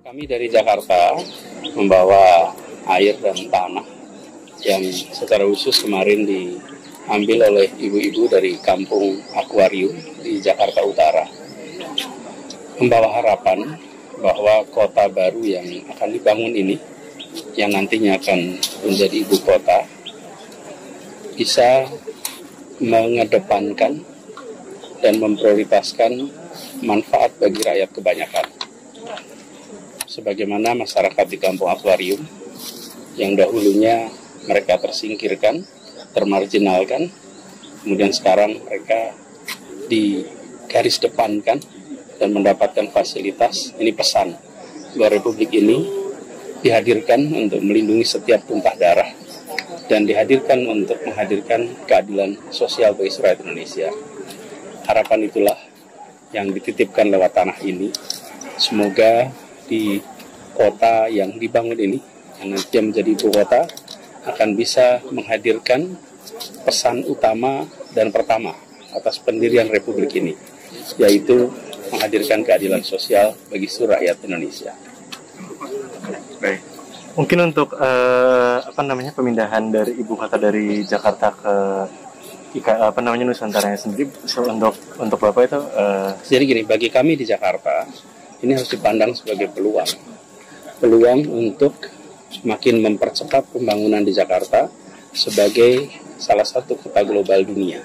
Kami dari Jakarta membawa air dan tanah yang secara khusus kemarin diambil oleh ibu-ibu dari kampung Akuarium di Jakarta Utara. Membawa harapan bahwa kota baru yang akan dibangun ini, yang nantinya akan menjadi ibu kota, bisa mengedepankan dan memprioritaskan manfaat bagi rakyat kebanyakan. Sebagaimana masyarakat di kampung Akuarium yang dahulunya mereka tersingkirkan, termarginalkan, kemudian sekarang mereka digaris depankan dan mendapatkan fasilitas. Ini pesan bahwa Republik ini dihadirkan untuk melindungi setiap tumpah darah dan dihadirkan untuk menghadirkan keadilan sosial bagi rakyat Indonesia. Harapan itulah yang dititipkan lewat tanah ini. Semoga di kota yang dibangun ini, yang nanti menjadi ibu kota, akan bisa menghadirkan pesan utama dan pertama atas pendirian Republik ini, yaitu menghadirkan keadilan sosial bagi seluruh rakyat Indonesia. Baik. Mungkin untuk pemindahan dari ibu kota dari Jakarta ke Nusantara sendiri, untuk Bapak itu jadi gini, bagi kami di Jakarta ini harus dipandang sebagai peluang untuk semakin mempercepat pembangunan di Jakarta sebagai salah satu kota global dunia.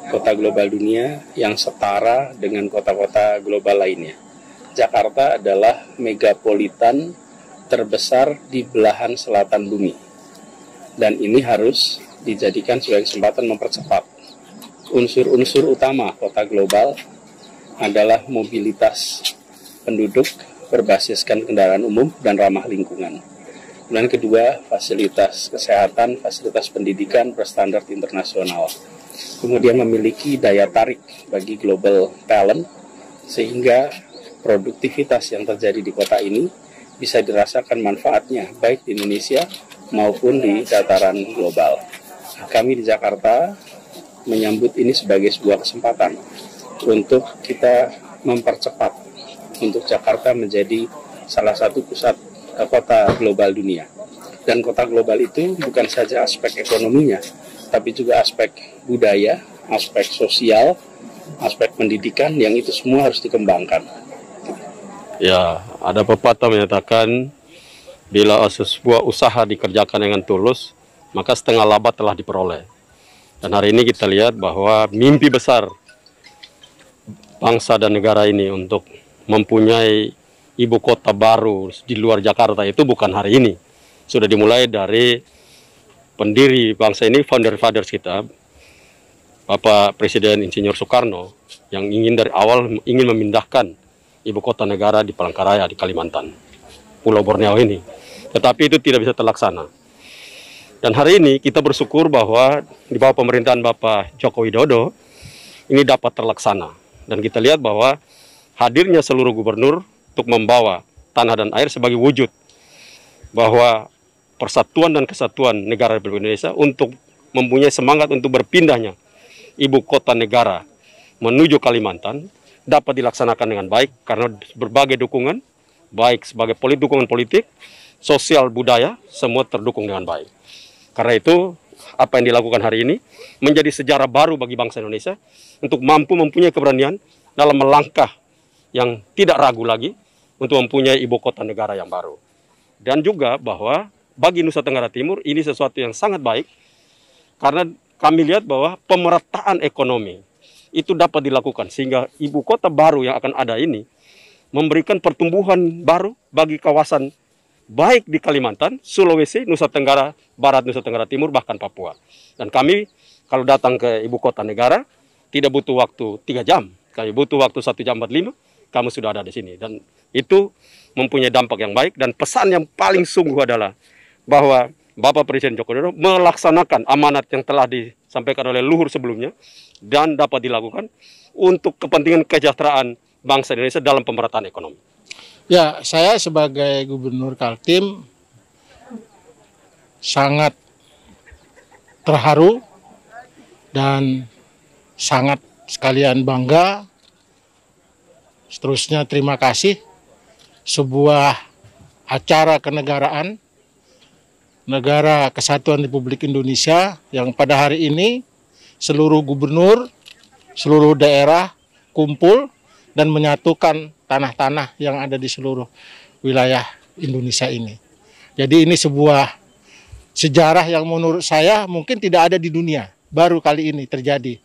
Kota global dunia yang setara dengan kota-kota global lainnya. Jakarta adalah megapolitan terbesar di belahan selatan bumi. Dan ini harus dijadikan sebagai kesempatan mempercepat. Unsur-unsur utama kota global adalah mobilitas penduduk berbasiskan kendaraan umum dan ramah lingkungan. Dan kedua, fasilitas kesehatan, fasilitas pendidikan berstandar internasional. Kemudian memiliki daya tarik bagi global talent, sehingga produktivitas yang terjadi di kota ini bisa dirasakan manfaatnya, baik di Indonesia maupun di dataran global. Kami di Jakarta menyambut ini sebagai sebuah kesempatan untuk kita mempercepat, untuk Jakarta menjadi salah satu pusat kota global dunia. Dan kota global itu bukan saja aspek ekonominya, tapi juga aspek budaya, aspek sosial, aspek pendidikan, yang itu semua harus dikembangkan. Ya, ada pepatah menyatakan bila sebuah usaha dikerjakan dengan tulus, maka setengah laba telah diperoleh. Dan hari ini kita lihat bahwa mimpi besar bangsa dan negara ini untuk mempunyai ibu kota baru di luar Jakarta itu bukan hari ini. Sudah dimulai dari pendiri bangsa ini, founder-fathers kita, Bapak Presiden Insinyur Soekarno, yang dari awal ingin memindahkan ibu kota negara di Palangkaraya, di Kalimantan, Pulau Borneo ini. Tetapi itu tidak bisa terlaksana. Dan hari ini kita bersyukur bahwa di bawah pemerintahan Bapak Joko Widodo, ini dapat terlaksana. Dan kita lihat bahwa hadirnya seluruh gubernur untuk membawa tanah dan air sebagai wujud bahwa persatuan dan kesatuan negara Republik Indonesia untuk mempunyai semangat untuk berpindahnya ibu kota negara menuju Kalimantan dapat dilaksanakan dengan baik karena berbagai dukungan, baik sebagai dukungan politik, sosial, budaya, semua terdukung dengan baik. Karena itu, apa yang dilakukan hari ini menjadi sejarah baru bagi bangsa Indonesia untuk mampu mempunyai keberanian dalam melangkah yang tidak ragu lagi untuk mempunyai ibu kota negara yang baru. Dan juga bahwa bagi Nusa Tenggara Timur ini sesuatu yang sangat baik karena kami lihat bahwa pemerataan ekonomi itu dapat dilakukan sehingga ibu kota baru yang akan ada ini memberikan pertumbuhan baru bagi kawasan baik di Kalimantan, Sulawesi, Nusa Tenggara Barat, Nusa Tenggara Timur, bahkan Papua. Dan kami kalau datang ke ibu kota negara tidak butuh waktu 3 jam, kami butuh waktu 1 jam 45, kamu sudah ada di sini. Dan itu mempunyai dampak yang baik dan pesan yang paling sungguh adalah bahwa Bapak Presiden Joko Widodo melaksanakan amanat yang telah disampaikan oleh luhur sebelumnya dan dapat dilakukan untuk kepentingan kesejahteraan bangsa Indonesia dalam pemerataan ekonomi. Ya, saya sebagai Gubernur Kaltim sangat terharu dan sangat sekalian bangga, seterusnya terima kasih. Sebuah acara kenegaraan Negara Kesatuan Republik Indonesia yang pada hari ini seluruh gubernur, seluruh daerah kumpul dan menyatukan tanah-tanah yang ada di seluruh wilayah Indonesia ini. Jadi ini sebuah sejarah yang menurut saya mungkin tidak ada di dunia. Baru kali ini terjadi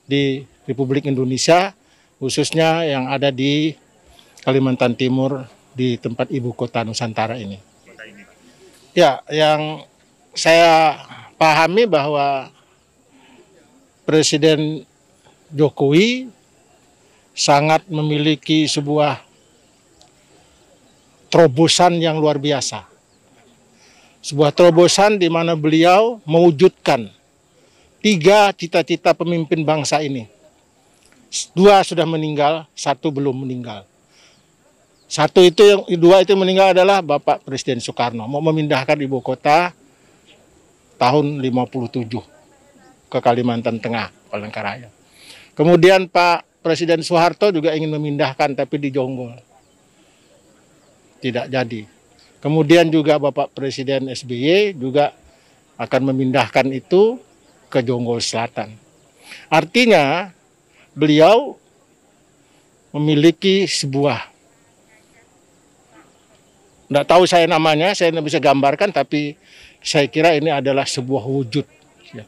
di Republik Indonesia, khususnya yang ada di Kalimantan Timur, di tempat ibu kota Nusantara ini. Ya, yang saya pahami bahwa Presiden Jokowi sangat memiliki sebuah terobosan yang luar biasa. Sebuah terobosan di mana beliau mewujudkan 3 cita-cita pemimpin bangsa ini. 2 sudah meninggal, 1 belum meninggal. 2 itu meninggal adalah Bapak Presiden Soekarno, mau memindahkan ibu kota tahun 57 ke Kalimantan Tengah, Palangkaraya. Kemudian Pak Presiden Soeharto juga ingin memindahkan tapi di Jonggol. Tidak jadi. Kemudian juga Bapak Presiden SBY juga akan memindahkan itu ke Jonggol Selatan. Artinya beliau memiliki sebuah, nggak tahu saya namanya, saya tidak bisa gambarkan, tapi saya kira ini adalah sebuah wujud ya,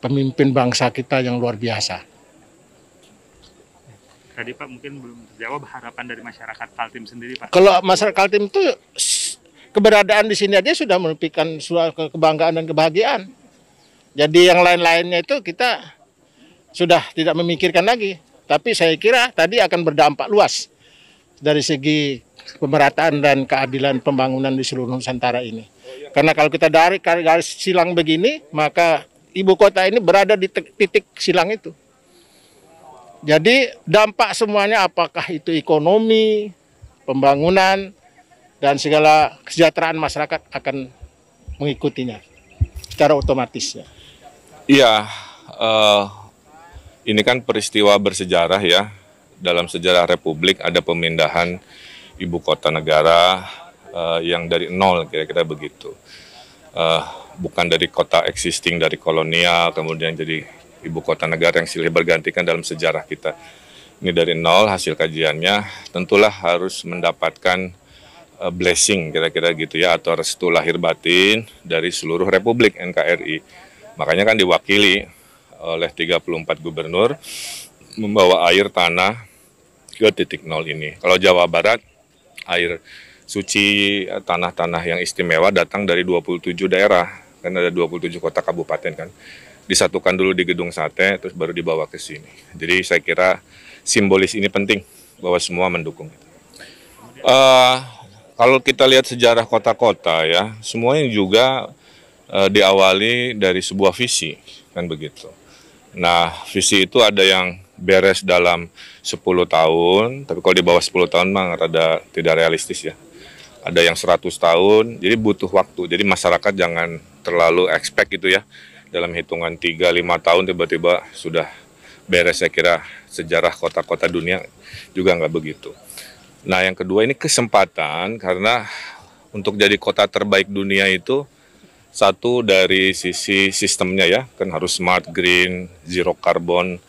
pemimpin bangsa kita yang luar biasa. Tadi Pak mungkin belum terjawab harapan dari masyarakat Kaltim sendiri Pak. Kalau masyarakat Kaltim itu keberadaan di sini aja sudah merupakan suatu kebanggaan dan kebahagiaan. Jadi yang lain-lainnya itu kita sudah tidak memikirkan lagi. Tapi saya kira tadi akan berdampak luas dari segi pemerataan dan keadilan pembangunan di seluruh Nusantara ini. Karena kalau kita dari garis silang begini, maka ibu kota ini berada di titik silang itu. Jadi dampak semuanya, apakah itu ekonomi, pembangunan, dan segala kesejahteraan masyarakat akan mengikutinya secara otomatis. Ya. Iya, ini kan peristiwa bersejarah ya. Dalam sejarah Republik ada pemindahan ibu kota negara yang dari nol, kira-kira begitu. Bukan dari kota existing dari kolonial, kemudian jadi ibu kota negara yang silih bergantikan dalam sejarah kita. Ini dari nol hasil kajiannya, tentulah harus mendapatkan blessing, kira-kira gitu ya, atau restu lahir batin dari seluruh Republik NKRI. Makanya kan diwakili oleh 34 gubernur membawa air tanah ke titik nol ini. Kalau Jawa Barat, air suci tanah-tanah yang istimewa datang dari 27 daerah, kan ada 27 kota kabupaten kan. Disatukan dulu di Gedung Sate, terus baru dibawa ke sini. Jadi saya kira simbolis ini penting, bahwa semua mendukung. Kalau kita lihat sejarah kota-kota ya, semuanya juga diawali dari sebuah visi, kan begitu. Nah, visi itu ada yang beres dalam 10 tahun, tapi kalau di bawah 10 tahun mah rada tidak realistis ya. Ada yang 100 tahun, jadi butuh waktu. Jadi masyarakat jangan terlalu expect gitu ya. Dalam hitungan 3-5 tahun tiba-tiba sudah beres, saya kira sejarah kota-kota dunia juga nggak begitu. Nah, yang kedua ini kesempatan, karena untuk jadi kota terbaik dunia itu satu dari sisi sistemnya ya, kan harus smart, green, zero carbon.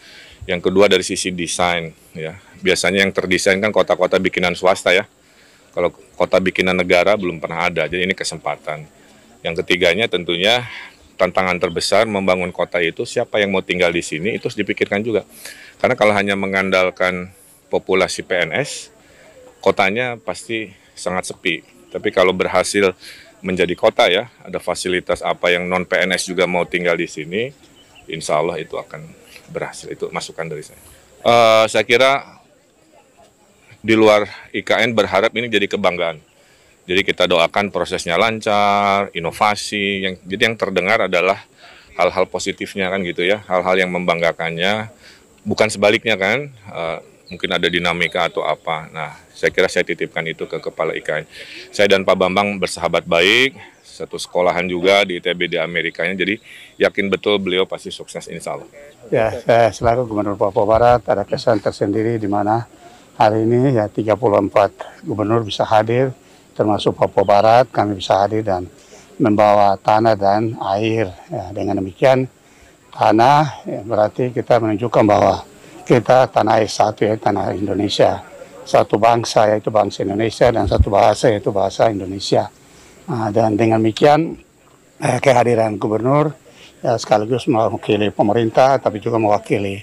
Yang kedua dari sisi desain ya. Biasanya yang terdesain kan kota-kota bikinan swasta ya. Kalau kota bikinan negara belum pernah ada. Jadi ini kesempatan. Yang ketiganya tentunya tantangan terbesar membangun kota itu, siapa yang mau tinggal di sini itu harus dipikirkan juga. Karena kalau hanya mengandalkan populasi PNS, kotanya pasti sangat sepi. Tapi kalau berhasil menjadi kota ya, ada fasilitas apa yang non PNS juga mau tinggal di sini, insya Allah itu akan berhasil. Itu masukan dari saya. Saya kira di luar IKN berharap ini jadi kebanggaan. Jadi kita doakan prosesnya lancar, inovasi. Jadi yang terdengar adalah hal-hal positifnya kan gitu ya, hal-hal yang membanggakannya. Bukan sebaliknya kan, mungkin ada dinamika atau apa. Nah, saya kira saya titipkan itu ke Kepala IKN. Saya dan Pak Bambang bersahabat baik, satu sekolahan juga di ITB di Amerikanya. Jadi yakin betul beliau pasti sukses insya Allah. Ya, saya selaku Gubernur Papua Barat ada kesan tersendiri di mana hari ini ya 34 gubernur bisa hadir, termasuk Papua Barat, kami bisa hadir dan membawa tanah dan air. Ya, dengan demikian tanah ya, berarti kita menunjukkan bahwa kita tanah air satu ya, tanah Indonesia. Satu bangsa yaitu bangsa Indonesia dan satu bahasa yaitu bahasa Indonesia. Dan dengan demikian kehadiran gubernur ya, sekaligus mewakili pemerintah tapi juga mewakili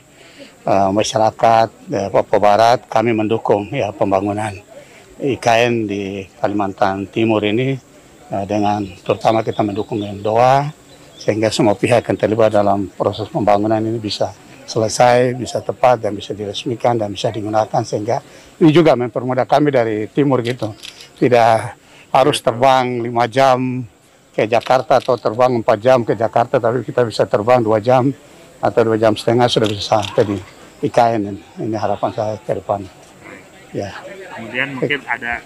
masyarakat Papua Barat. Kami mendukung ya pembangunan IKN di Kalimantan Timur ini dengan terutama kita mendukung dengan doa sehingga semua pihak yang terlibat dalam proses pembangunan ini bisa selesai, bisa tepat dan bisa diresmikan dan bisa digunakan sehingga ini juga mempermudah kami dari timur gitu. Tidak harus terbang 5 jam ke Jakarta atau terbang 4 jam ke Jakarta, tapi kita bisa terbang 2 jam atau 2 jam setengah sudah bisa sampai di IKN. Ini harapan saya ke depan. Ya. Kemudian mungkin ada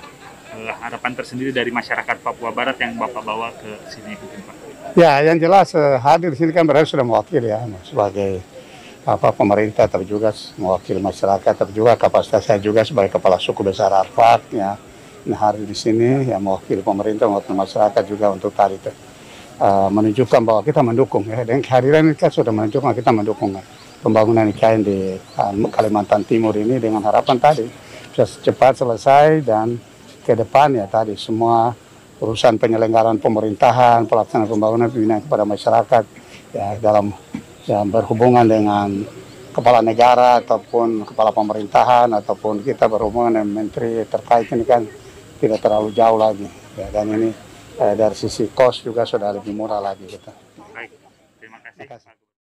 harapan tersendiri dari masyarakat Papua Barat yang Bapak bawa ke sini, Pak. Ya, yang jelas hadir di sini kan berarti sudah mewakili ya sebagai pemerintah, tapi juga mewakili masyarakat, tapi juga kapasitas saya juga sebagai kepala suku besar Arfak ya. Hari di sini ya mewakili pemerintah, mewakili masyarakat juga untuk tadi menunjukkan bahwa kita mendukung ya. Dan kehadiran ini kan sudah menunjukkan kita mendukung pembangunan IKN di Kalimantan Timur ini dengan harapan tadi bisa cepat selesai dan ke depan ya tadi semua urusan penyelenggaraan pemerintahan, pelaksanaan pembangunan pembinaan kepada masyarakat ya dalam yang berhubungan dengan kepala negara ataupun kepala pemerintahan ataupun kita berhubungan dengan menteri terkait ini kan tidak terlalu jauh lagi ya, dan ini dari sisi kos juga sudah lebih murah lagi kita. Baik, terima kasih.